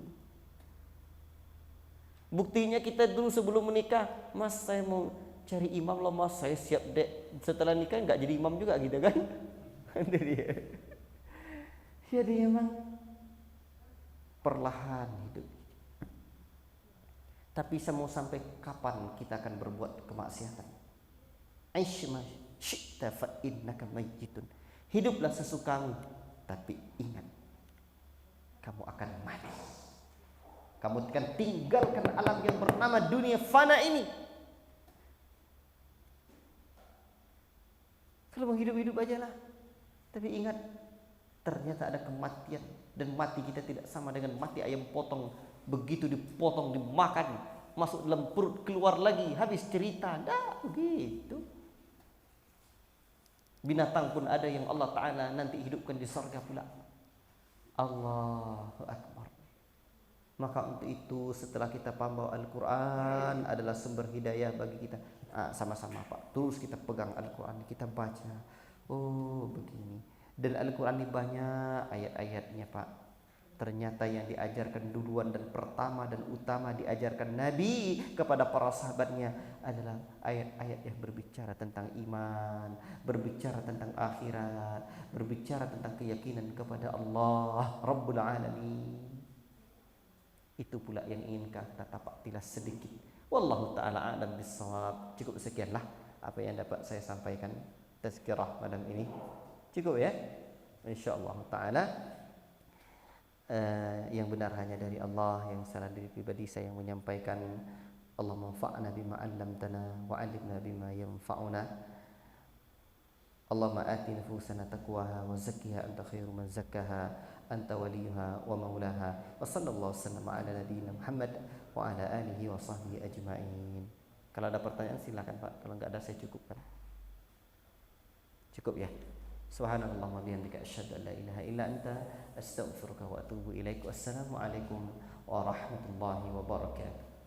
A: Buktinya kita dulu sebelum menikah, Mas saya mau cari imam loh Mas, saya siap dek. Setelah nikah enggak jadi imam juga gitu kan. Jadi emang perlahan hidup. Tapi mau sampai kapan kita akan berbuat kemaksiatan? Aish ma syi'ta fa innaka mayyitun. Hiduplah sesukamu, tapi ingat kamu akan mati. Kamu akan tinggalkan alam yang bernama dunia fana ini. Kalau mau hidup-hidup aja lah. Tapi ingat, ternyata ada kematian. Dan mati kita tidak sama dengan mati ayam potong. Begitu dipotong, dimakan, masuk dalam perut, keluar lagi, habis cerita. Dah begitu. Binatang pun ada yang Allah Ta'ala nanti hidupkan di surga pula. Allahu Akbar. Maka untuk itu setelah kita paham bahwa Al-Quran adalah sumber hidayah bagi kita, sama-sama Pak, terus kita pegang Al-Quran, kita baca. Oh begini. Dan Al-Quran ini banyak ayat-ayatnya Pak. Ternyata yang diajarkan duluan dan pertama dan utama diajarkan Nabi kepada para sahabatnya adalah ayat-ayat yang berbicara tentang iman, berbicara tentang akhirat, berbicara tentang keyakinan kepada Allah Rabbul Alamin. Itu pula yang ingin kita tapak tilas sedikit. Wallahu ta'ala a'lam bissawab. Cukup sekianlah apa yang dapat saya sampaikan tazkirah malam ini. Cukup ya? Insyaallah ta'ala. Yang benar hanya dari Allah, yang salah dari pribadi saya yang menyampaikan. Allah manfa'na bima 'allamtana wa 'allimna bima yanfa'una. Allahumma ati nufusana taqwaha wa zakkiha anta khairu man zakkaha anta waliyuha wa maulaha. Wa sallallahu wasallam ala nabiyyina Muhammad wa ala alihi wa sahbihi ajma'in. Kalau ada pertanyaan silakan Pak, kalau enggak ada saya cukupkan. Cukup ya. Subhanallah wa bihamdika asyhadu an la ilaha illa anta astaghfiruka wa atubu ilaik. Wassalamu alaikum warahmatullahi wabarakatuh.